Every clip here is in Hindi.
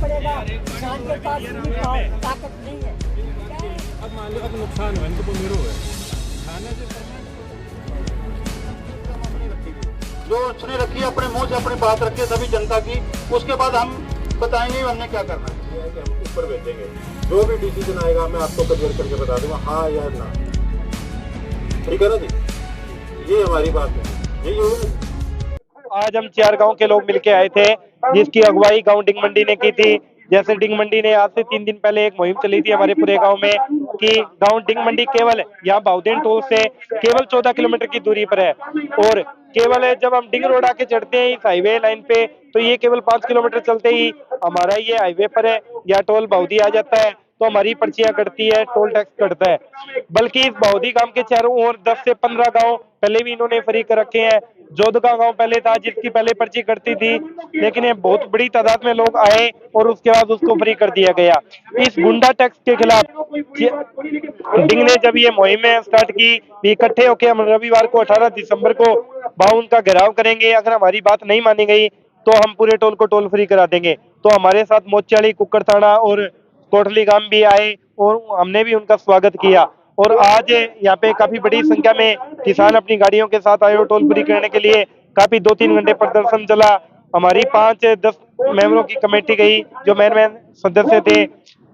पड़ेगा, किसान के पास ताकत नहीं है। अब मान लो अब नुकसान हुआ, इनको मेरो है खाने से जो उसने रखी अपने मुंह से अपनी बात रखे सभी जनता की, उसके बाद हम बताएंगे हमने क्या करना है कि हम ऊपर भेजेंगे। जो भी डिसीजन आएगा मैं आपको क्लियर करके बता दूंगा, हाँ या ना। ठीक है ना जी, ये हमारी बात है। यही होगा। आज हम 4 गांव के लोग मिलके आए थे, जिसकी अगुवाई गांव डिंग मंडी ने की थी। जैसे डिंग मंडी ने आज से 3 दिन पहले एक मुहिम चली थी हमारे पूरे गांव में कि गांव डिंग मंडी केवल यहाँ बाउदेन टोल से केवल 14 किलोमीटर की दूरी पर है, और केवल जब हम डिंग रोड आके चढ़ते हैं इस हाईवे लाइन पे तो ये केवल 5 किलोमीटर चलते ही हमारा ये हाईवे पर है, या टोल बाउदी आ जाता है तो हमारी पर्चियां कटती है, टोल टैक्स कटता है। बल्कि इस बाउदी गांव के चारों ओर 10 से 15 गांव पहले भी इन्होंने फ्री कर रखे हैं। जोधका गांव पहले था जिसकी पहले पर्ची कटती थी, लेकिन ये बहुत बड़ी तादाद में लोग आए और उसके बाद उसको फ्री कर दिया गया। इस गुंडा टैक्स के खिलाफ डिंग ने जब ये मुहिम स्टार्ट की, इकट्ठे होकर हम रविवार को 18 दिसंबर को बाउन का घेराव करेंगे। अगर हमारी बात नहीं मानी गई तो हम पूरे टोल को टोल फ्री करा देंगे। तो हमारे साथ मोचाली, कुक्कर थाना और कोटली गांव भी आए और हमने भी उनका स्वागत किया। और आज यहाँ पे काफी बड़ी संख्या में किसान अपनी गाड़ियों के साथ आए और टोल फ्री करने के लिए काफी 2-3 घंटे प्रदर्शन चला। हमारी 5-10 मेंबरों की कमेटी गई जो मेन सदस्य थे,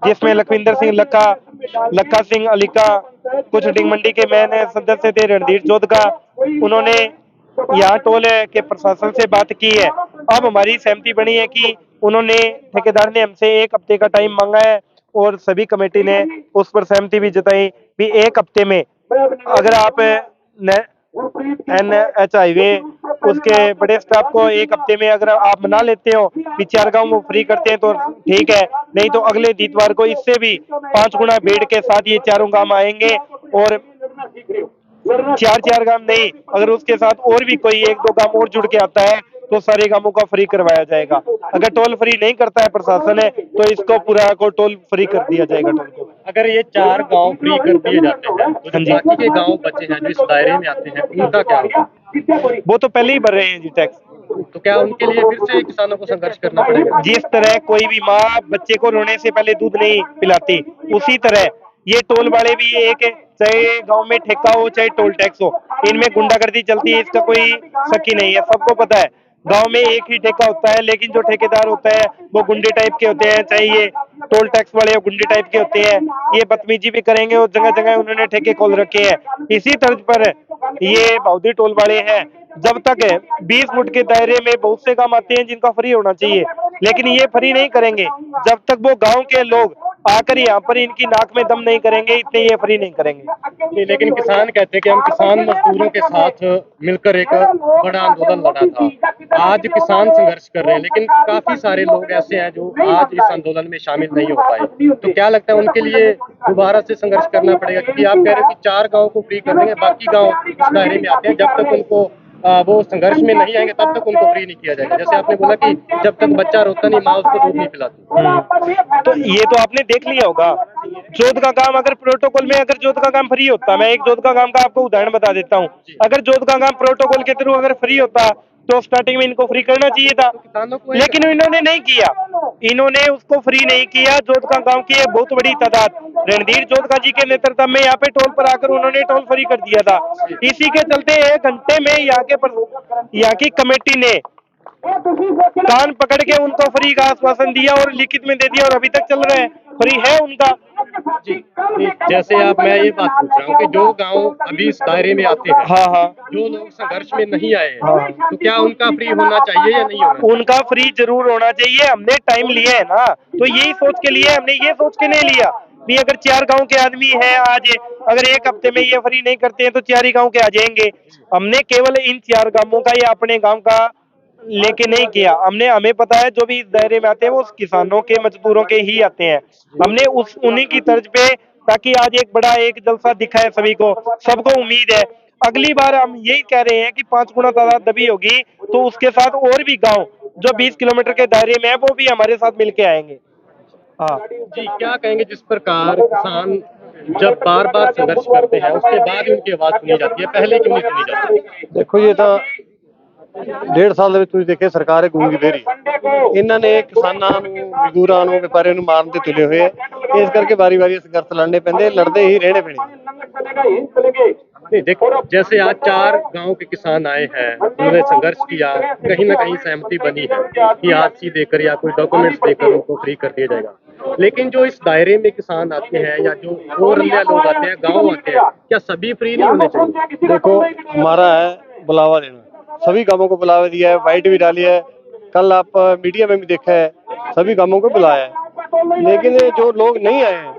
जिसमें लखविंदर सिंह लक्का सिंह अलीका, कुछ डिंग मंडी के मेन सदस्य थे, रणधीर जोधका। उन्होंने यहाँ टोल के प्रशासन से बात की है। अब हमारी सहमति बनी है कि उन्होंने ठेकेदार ने हमसे 1 हफ्ते का टाइम मांगा है और सभी कमेटी ने उस पर सहमति भी जताई भी 1 हफ्ते में अगर आप NH हाईवे उसके बड़े स्टाफ को 1 हफ्ते में अगर आप मना लेते हो कि 4 गांव वो फ्री करते हैं तो ठीक है, नहीं तो अगले इतवार को इससे भी 5 गुना भीड़ के साथ ये चारों गांव आएंगे। और 4 गांव नहीं, अगर उसके साथ और भी कोई 1-2 गांव और जुड़ के आता है तो सारे गांवों का फ्री करवाया जाएगा। अगर टोल फ्री नहीं करता है प्रशासन है तो इसको पूरा को टोल फ्री कर दिया जाएगा। टोल को अगर ये 4 गांव फ्री कर दिए जाते हैं तो जो बाकी के गांव बचे हैं जो इस दायरे में आते हैं उनका क्या होगा? वो तो पहले ही भर रहे हैं जी टैक्स। तो क्या उनके लिए फिर से किसानों को संघर्ष करना पड़ेगा? जिस तरह कोई भी माँ बच्चे को रोने से पहले दूध नहीं पिलाती, उसी तरह ये टोल वाले भी एक, चाहे गांव में ठेका हो चाहे टोल टैक्स हो, इनमें गुंडागर्दी चलती है, इसका कोई शक ही नहीं है। सबको पता है गांव में एक ही ठेका होता है, लेकिन जो ठेकेदार होता है वो गुंडे टाइप के होते हैं, चाहे ये टोल टैक्स वाले गुंडे टाइप के होते हैं। ये बदतमीजी भी करेंगे और जगह जगह उन्होंने ठेके खोल रखे हैं। इसी तर्ज पर ये बाउदी टोल वाले हैं। जब तक 20 फुट के दायरे में बहुत से काम आते हैं जिनका फ्री होना चाहिए, लेकिन ये फ्री नहीं करेंगे जब तक वो गांव के लोग आकर यहाँ पर इनकी नाक में दम नहीं करेंगे, इतने ये फ्री नहीं करेंगे। लेकिन किसान कहते हैं कि हम किसान मजदूरों के साथ मिलकर एक बड़ा आंदोलन लड़ा था। आज किसान संघर्ष कर रहे हैं, लेकिन काफी सारे लोग ऐसे हैं जो आज इस आंदोलन में शामिल नहीं हो पाए। तो क्या लगता है उनके लिए दोबारा से संघर्ष करना पड़ेगा? क्योंकि आप कह रहे हो कि 4 गाँव को फ्री कर देंगे, बाकी गाँव इस दायरे में आते हैं, जब तक उनको वो संघर्ष में नहीं आएंगे तब तक उनको फ्री नहीं किया जाएगा। जैसे आपने बोला कि जब तक बच्चा रोता नहीं माँ उसको दूध नहीं पिलाती। तो ये तो आपने देख लिया होगा, जोध का काम अगर प्रोटोकॉल में अगर जोध का काम फ्री होता, मैं एक जोध का काम का आपको उदाहरण बता देता हूँ। अगर जोध का काम प्रोटोकॉल के थ्रू अगर फ्री होता तो स्टार्टिंग में इनको फ्री करना चाहिए था, लेकिन इन्होंने नहीं किया। इन्होंने उसको फ्री नहीं किया। जोधका गांव की एक बहुत बड़ी तादाद रणधीर जोधका जी के नेतृत्व में यहाँ पे टोल पर आकर उन्होंने टोल फ्री कर दिया था। इसी के चलते 1 घंटे में यहाँ की कमेटी ने कान पकड़ के उनको फ्री का आश्वासन दिया और लिखित में दे दिया, और अभी तक चल रहा है, फ्री है उनका। जी, जैसे आप मैं ये बात पूछ रहा हूँ कि जो गांव अभी इस दायरे में आते हैं, हाँ, जो लोग संघर्ष में नहीं आए हैं, तो क्या उनका फ्री होना चाहिए या नहीं होना? उनका फ्री जरूर होना चाहिए। हमने टाइम लिया है ना, तो यही सोच के लिए, हमने ये सोच के नहीं लिया भी अगर 4 गांव के आदमी हैं आज, अगर 1 हफ्ते में ये फ्री नहीं करते हैं तो 4 ही गांव के आ जाएंगे। हमने केवल इन 4 गांवों का या अपने गांव का लेके नहीं किया। हमें पता है जो भी इस दायरे में आते हैं वो किसानों के, मजदूरों के ही आते हैं। हमने उन्हीं की तर्ज पे, ताकि आज एक बड़ा एक जलसा दिखा है सभी को, सबको उम्मीद है अगली बार हम यही कह रहे हैं कि 5 गुना तादाद दबी होगी तो उसके साथ और भी गांव जो 20 किलोमीटर के दायरे में है वो भी हमारे साथ मिलके आएंगे। हाँ जी, क्या कहेंगे जिस प्रकार किसान जब बार बार संघर्ष करते हैं उसके बाद ही उनकी आवाज सुनी जाती है, पहले क्यों नहीं सुनी जाती? देखो ये तो 1.5 ਸਾਲ ਦੇ ਵਿੱਚ ਤੁਸੀਂ ਦੇਖੇ ਸਰਕਾਰ ਇਹ ਗੂੰਗੀ ਦੇ ਰਹੀ ਇਹਨਾਂ ਨੇ ਕਿਸਾਨਾਂ ਨੂੰ ਮਜ਼ਦੂਰਾਂ ਨੂੰ ਵਪਾਰੀਆਂ ਨੂੰ ਮਾਰਨ ਤੇ ਤੁਲੇ ਹੋਏ ਇਸ ਕਰਕੇ ਵਾਰੀ-ਵਾਰੀ ਸੰਘਰਸ਼ ਲੜਨੇ ਪੈਂਦੇ ਲੜਦੇ ही रहने ਪੈਣੇ। नहीं, देखो जैसे आज 4 गांव के किसान आए हैं, उन्होंने संघर्ष किया, कहीं ना कहीं सहमति बनी है कि आरसी देकर या कोई डॉक्यूमेंट्स देकर उनको फ्री कर दिया जाएगा। लेकिन जो इस दायरे में किसान आते हैं या जो और अन्य लोग आते हैं, गांव आते हैं, क्या सभी फ्री नहीं होने चाहिए? देखो हमारा है बुलावा देना, सभी कामों को बुलावा दिया है, वाइट भी डाली है, कल आप मीडिया में भी देखा है, सभी कामों को बुलाया है। लेकिन जो लोग नहीं आए हैं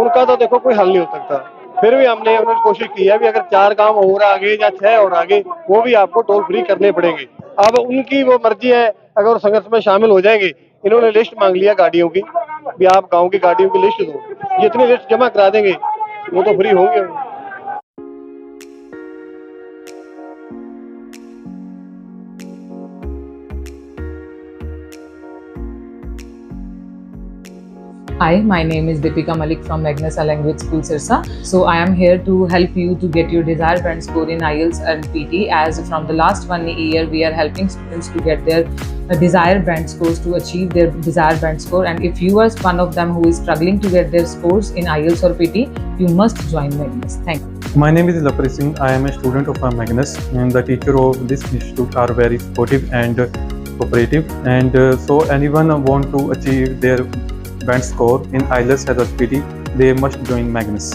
उनका तो देखो कोई हल नहीं हो सकता। फिर भी हमने उन्होंने कोशिश की है भी अगर 4 काम और आगे या 6 और आगे वो भी आपको टोल फ्री करने पड़ेंगे। अब उनकी वो मर्जी है, अगर संघर्ष में शामिल हो जाएंगे। इन्होंने लिस्ट मांग लिया गाड़ियों की भी आप गांव की गाड़ियों की लिस्ट दो, जितनी लिस्ट जमा करा देंगे वो तो फ्री होंगे। Hi, my name is Deepika Malik from Magnus Language School, Sirsa. So I am here to help you to get your desired band score in IELTS and PT. As from the last 1 year, we are helping students to get their desired band scores to achieve their desired band score. And if you are one of them who is struggling to get their scores in IELTS or PT, you must join Magnus. Thank you. My name is Laprit Singh. I am a student of Magnus, and the teacher of this institute are very supportive and cooperative. And so anyone want to achieve their band score in IELTS or PT, they must join Magnus.